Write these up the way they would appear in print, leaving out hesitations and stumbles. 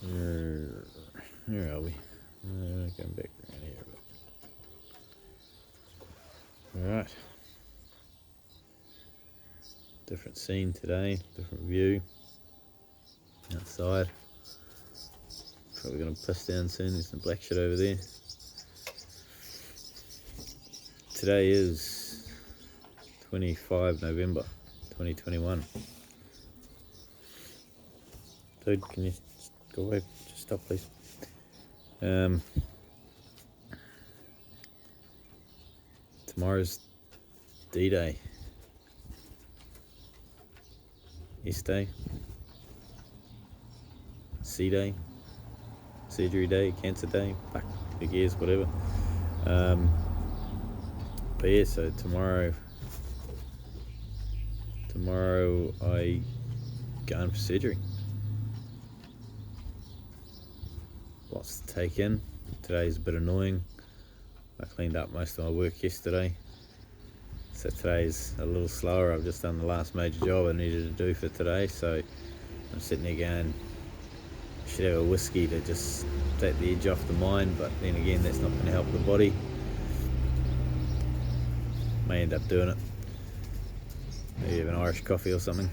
Where are we? Going back around here. Alright. Different scene today, different view. Outside. Probably going to piss down soon. There's some black shit over there. Today is 25 November 2021. Dude, can you go away? Just stop, please. Tomorrow's D-Day. S-Day. C-Day. Surgery Day. Cancer Day. Fuck, who cares, whatever. But yeah, so tomorrow I going for surgery. Lots to take in. Today's a bit annoying. I cleaned up most of my work yesterday, so today's a little slower. I've just done the last major job I needed to do for today, so I'm sitting there going, I should have a whiskey to just take the edge off the mind, but then again, that's not going to help the body. May end up doing it. Maybe have an Irish coffee or something.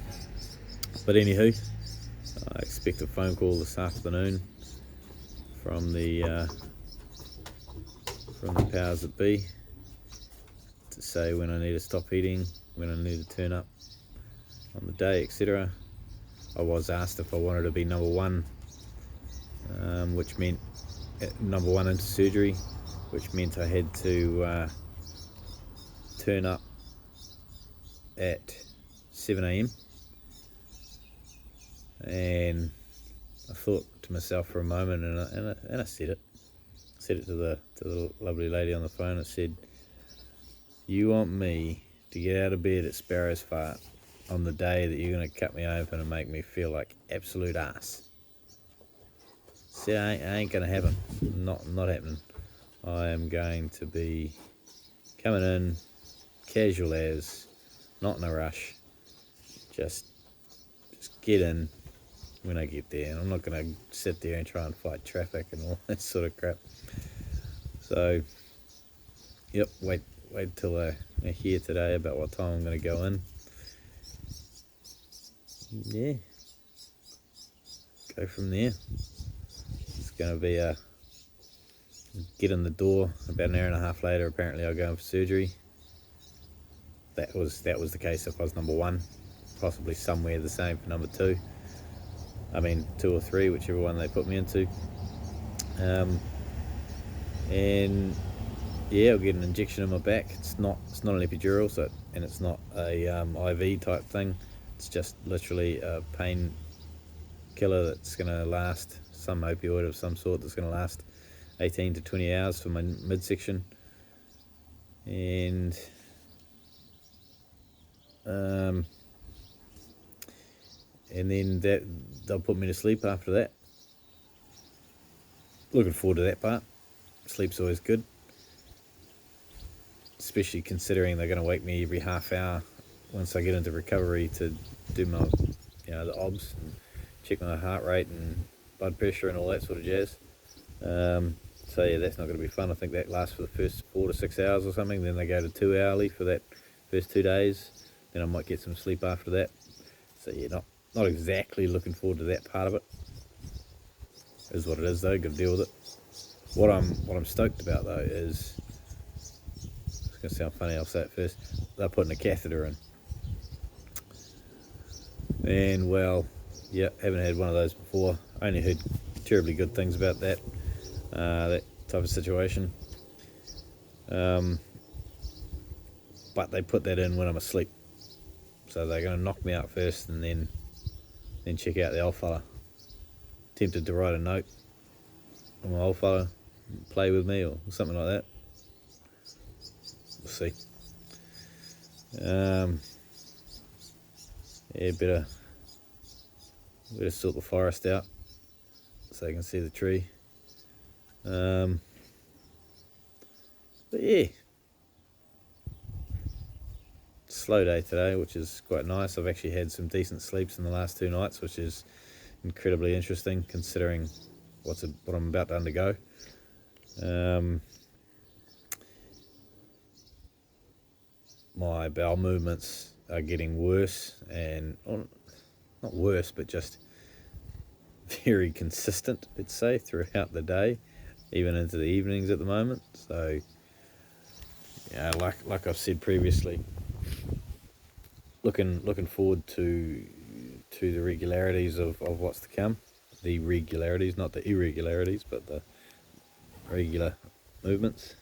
But anywho, I expect a phone call this afternoon from the powers that be to say when I need to stop eating, when I need to turn up on the day, etc. I was asked if I wanted to be number one, which meant number one into surgery, which meant I had to turn up at 7 a.m. and I thought to myself for a moment, and I said it to the lovely lady on the phone. I said, "You want me to get out of bed at Sparrow's Fart on the day that you're going to cut me open and make me feel like absolute ass?" Said, ain't going to happen. Not happening. I am going to be coming in casual as, not in a rush. Just get in when I get there, and I'm not going to sit there and try and fight traffic and all that sort of crap. So, yep, wait till I hear today about what time I'm going to go in. Yeah, go from there. It's going to be a get in the door. About an hour and a half later, apparently I'll go in for surgery. That was the case if I was number one. Possibly somewhere the same for number two. I mean, 2 or 3, whichever one they put me into. And yeah, I'll get an injection in my back. It's not an epidural, and it's not a IV type thing. It's just literally a pain killer that's going to last, some opioid of some sort that's going to last 18 to 20 hours for my midsection. And then they'll put me to sleep after that. Looking forward to that part. Sleep's always good, especially considering they're going to wake me every half hour once I get into recovery to do my, the obs and check my heart rate and blood pressure and all that sort of jazz. So yeah, that's not going to be fun. I think that lasts for the first 4 to 6 hours or something. Then they go to 2 hourly for that first 2 days. Then I might get some sleep after that. So yeah, not exactly looking forward to that part of it. Is what it is though. Got to deal with it. What I'm stoked about though is, it's going to sound funny, I'll say it first, they're putting a catheter in. And well, yeah, haven't had one of those before. I only heard terribly good things about that type of situation. But they put that in when I'm asleep. So they're going to knock me out first and then check out the old fella. Tempted to write a note on my old fella, play with me or something like that. We'll see. Yeah, better sort the forest out so you can see the tree. But yeah, slow day today, which is quite nice. I've actually had some decent sleeps in the last 2 nights, which is incredibly interesting considering what I'm about to undergo. My bowel movements are getting worse, and not worse, but just very consistent, let's say, throughout the day, even into the evenings at the moment. So, yeah, like I've said previously, looking forward to the regularities of what's to come. The regularities, not the irregularities, but the regular movements.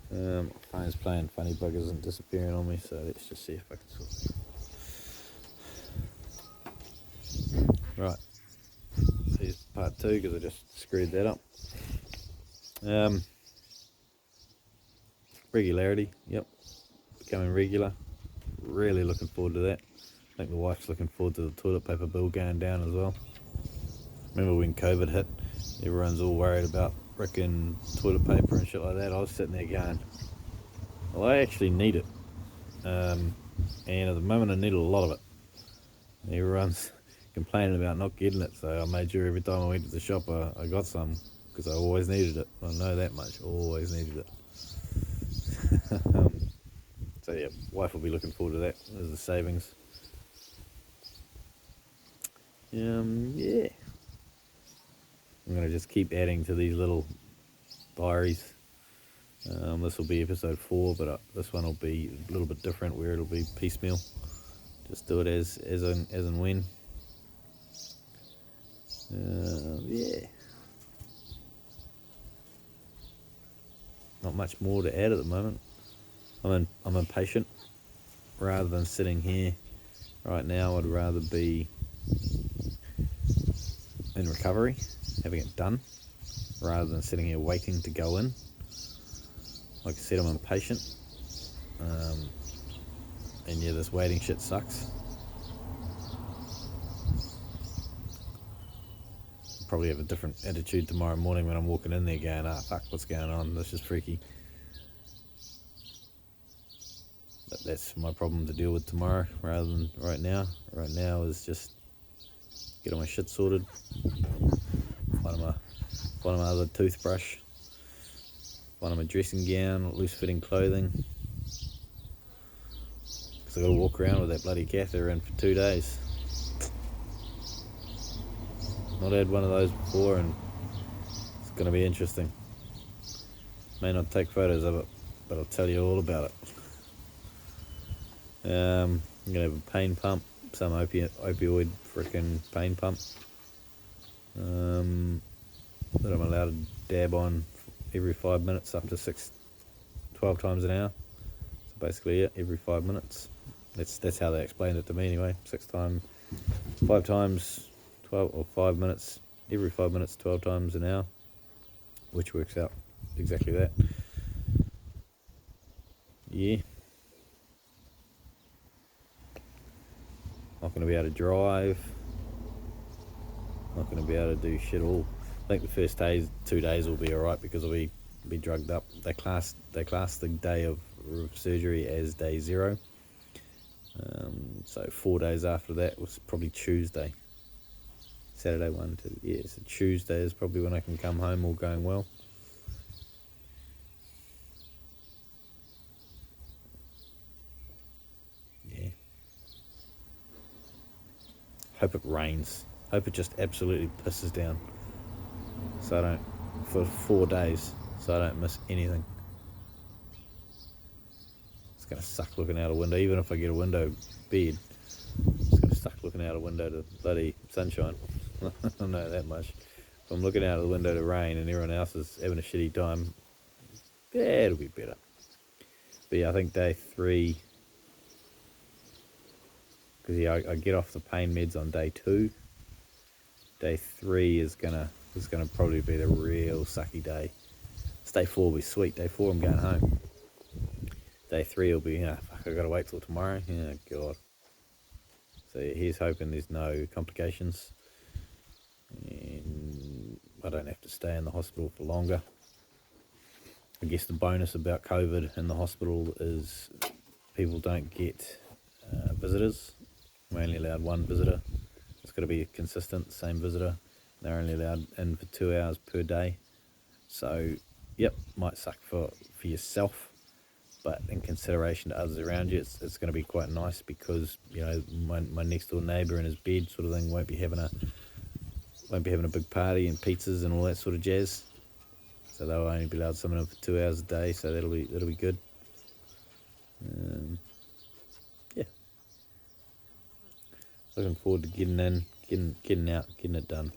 Phone's playing funny buggers and disappearing on me, so let's just see if I can sort it. Right, here's part 2 because I just screwed that up. Regularity, yep, becoming regular. Really looking forward to that. I think the wife's looking forward to the toilet paper bill going down as well. Remember when COVID hit, everyone's all worried about frickin' toilet paper and shit like that. I was sitting there going, well, I actually need it. And at the moment I need a lot of it. And everyone's complaining about not getting it, so I made sure every time I went to the shop I got some, because I always needed it. I know that much, always needed it. So yeah, wife will be looking forward to that as the savings. Yeah. I'm going to just keep adding to these little diaries. This will be episode 4, but this one will be a little bit different, where it'll be piecemeal. Just do it as and when. Yeah. Not much more to add at the moment. I'm impatient. Rather than sitting here right now, I'd rather be in recovery, having it done, rather than sitting here waiting to go in. Like I said, I'm impatient. And yeah, this waiting shit sucks. I'll probably have a different attitude tomorrow morning when I'm walking in there going, fuck, what's going on? This is freaky. But that's my problem to deal with tomorrow rather than right now. Right now is just get all my shit sorted, find my other toothbrush, find my dressing gown, loose fitting clothing, because I've got to walk around with that bloody catheter in for 2 days. Not had one of those before, and it's going to be interesting. May not take photos of it, but I'll tell you all about it. I'm going to have a pain pump, some opioid freaking pain pump, that I'm allowed to dab on every 5 minutes up to 12 times an hour. So basically, yeah, every 5 minutes. That's how they explained it to me anyway. 5 times 12, or 5 minutes, every 5 minutes, 12 times an hour, which works out exactly that. Yeah. Not going to be able to drive. Not going to be able to do shit all. I think the first 2 days will be alright, because I'll be drugged up. They class the day of surgery as day 0. So 4 days after that was probably Tuesday. Saturday 1, 2. Yeah, so Tuesday is probably when I can come home, all going well. Yeah. Hope it rains. Hope it just absolutely pisses down. So I don't, for 4 days, so I don't miss anything. It's going to suck looking out a window. Even if I get a window bed, it's going to suck looking out a window to bloody sunshine. I don't know that much. If I'm looking out of the window to rain and everyone else is having a shitty time, yeah, it'll be better. But yeah, I think day 3, because yeah, I get off the pain meds on day 2. Day 3 is gonna probably be the real sucky day. Day 4 will be sweet. Day 4 I'm going home. Day 3 will be, fuck, I gotta wait till tomorrow. Yeah, God. So yeah, here's hoping there's no complications, and I don't have to stay in the hospital for longer. I guess the bonus about COVID in the hospital is people don't get visitors. I'm only allowed 1 visitor. It's got to be consistent, same visitor. They're only allowed in for 2 hours per day. So, yep, might suck for yourself, but in consideration to others around you, it's going to be quite nice because, you know, my next door neighbour in his bed sort of thing won't be having a big party and pizzas and all that sort of jazz. So they'll only be allowed someone in for 2 hours a day, so that'll be good. Yeah, looking forward to getting in, getting out, getting it done,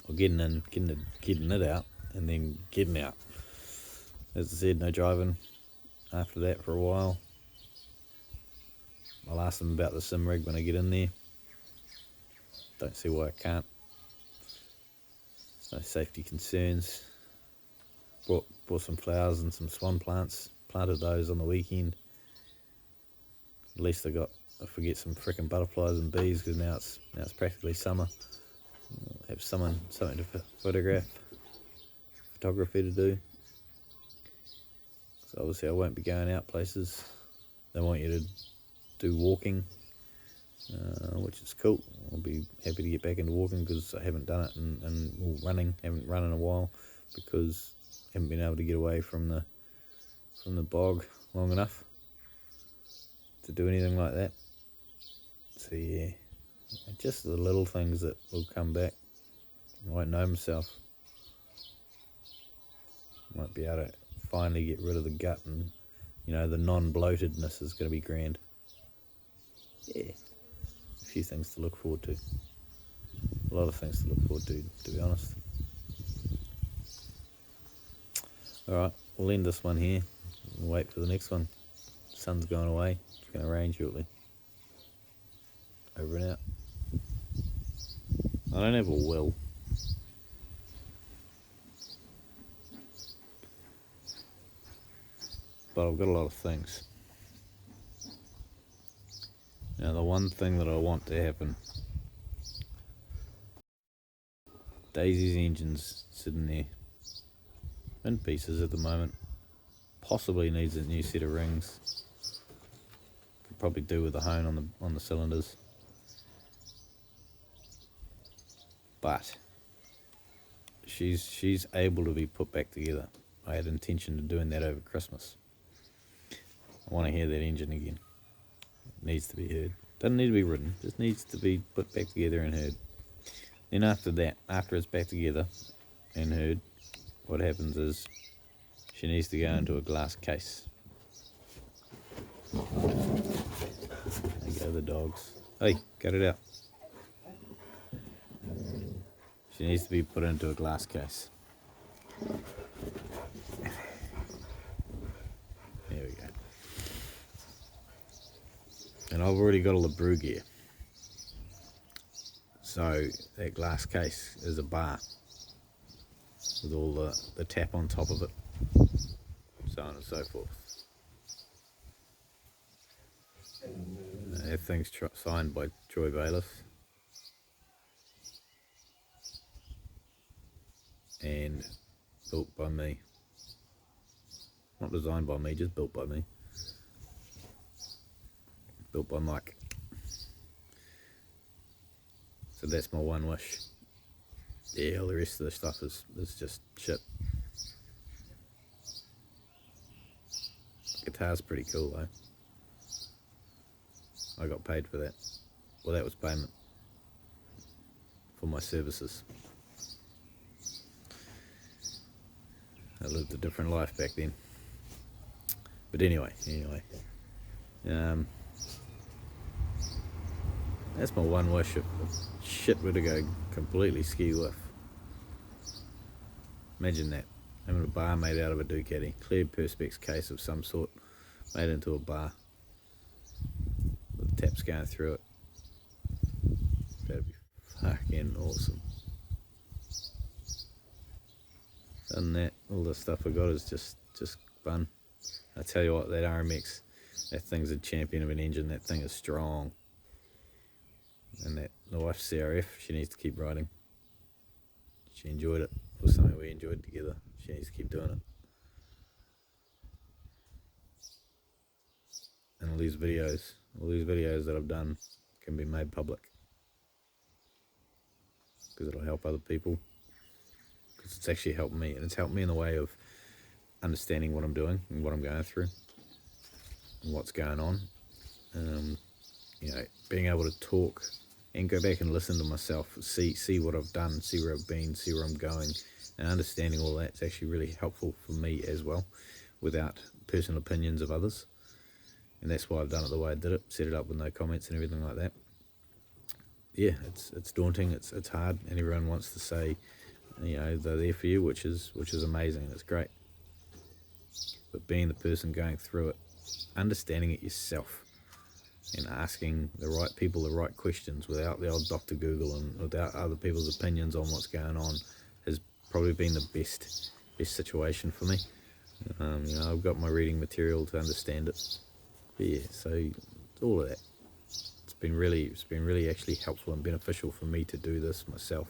or getting in, getting it out, and then getting out. As I said, no driving after that for a while. I'll ask them about the sim rig when I get in there. Don't see why I can't. There's no safety concerns. Bought some flowers and some swan plants. Planted those on the weekend. At least I forget some frickin' butterflies and bees because now it's practically summer. I'll have something to photography to do. So obviously I won't be going out places. They want you to do walking, which is cool. I'll be happy to get back into walking because I haven't done it and running. Haven't run in a while because I haven't been able to get away from the bog long enough to do anything like that. So yeah, just the little things that will come back. I won't know myself. Might be able to finally get rid of the gut, and you know, the non-bloatedness is going to be grand. Yeah, a few things to look forward to. A lot of things to look forward to be honest. Alright, we'll end this one here. We'll wait for the next one. Sun's going away. It's going to rain shortly. Over and out. I don't have a will. But I've got a lot of things. Now the one thing that I want to happen, Daisy's engine's sitting there in pieces at the moment. Possibly needs a new set of rings. Could probably do with a hone on the cylinders. But she's able to be put back together. I had intention of doing that over Christmas. I want to hear that engine again. It needs to be heard. Doesn't need to be ridden, just needs to be put back together and heard. Then after that, after it's back together and heard, what happens is she needs to go into a glass case. There go the dogs. Hey, cut it out. She needs to be put into a glass case. There we go. And I've already got a LeBrew gear. So that glass case is a bar with all the tap on top of it, so on and so forth. That thing's signed by Troy Bayliss and built by me. Not designed by me, just built by me. Built by Mike. So that's my one wish. Yeah, all the rest of the stuff is just shit. Guitar's pretty cool though. I got paid for that. Well, that was payment for my services. I lived a different life back then. But anyway, that's my one wish. If shit were to go completely ski-whiff. Imagine that, having a bar made out of a Ducati, clear perspex case of some sort, made into a bar, with taps going through it. That'd be fucking awesome. Other than that, all the stuff I got is just fun. I tell you what, that RMX, that thing's a champion of an engine. That thing is strong. And that the wife's CRF, she needs to keep riding. She enjoyed it. It was something we enjoyed together. She needs to keep doing it. And all these videos that I've done can be made public. because it'll help other people, because it's actually helped me, and it's helped me in the way of understanding what I'm doing and what I'm going through and what's going on. Being able to talk and go back and listen to myself, see what I've done, see where I've been, see where I'm going, and understanding all that's actually really helpful for me as well, without personal opinions of others. And that's why I've done it the way I did it, set it up with no comments and everything like that. Yeah, it's daunting, it's hard, and everyone wants to say, they're there for you, which is amazing, it's great. But being the person going through it, understanding it yourself, and asking the right people the right questions without the old Dr. Google and without other people's opinions on what's going on, has probably been the best situation for me. I've got my reading material to understand it. But yeah, so all of that. It's been really actually helpful and beneficial for me to do this myself.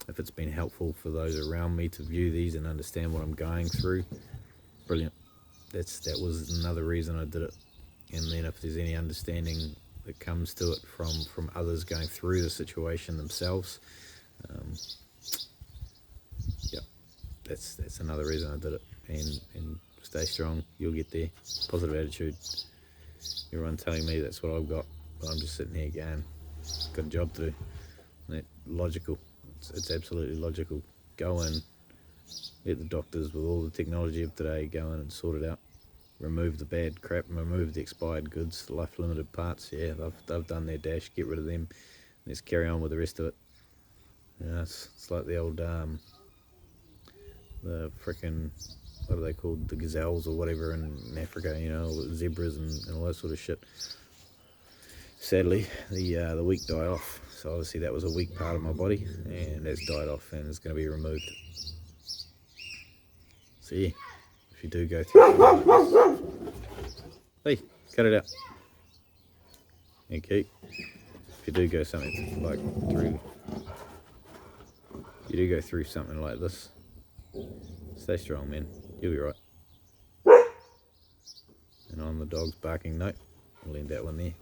If it's been helpful for those around me to view these and understand what I'm going through, brilliant. That was another reason I did it. And then if there's any understanding that comes to it from others going through the situation themselves, that's another reason I did it. And stay strong, you'll get there. Positive attitude. Everyone telling me that's what I've got, but I'm just sitting here going, got a job to do. And logical. It's absolutely logical. Go in, let the doctors with all the technology of today go in and sort it out. Remove the bad crap, remove the expired goods, the life limited parts. Yeah, they've done their dash, get rid of them. Let's carry on with the rest of it. It's like the old the frickin', what are they called, the gazelles or whatever in Africa, zebras and all that sort of shit. Sadly, the weak die off, so obviously that was a weak part of my body, and that's died off and it's going to be removed. So yeah, if you do go through, hey, cut it out. Okay, if you do go something like through something like this, stay strong, man. You'll be right. And on the dog's barking note, I'll end that one there.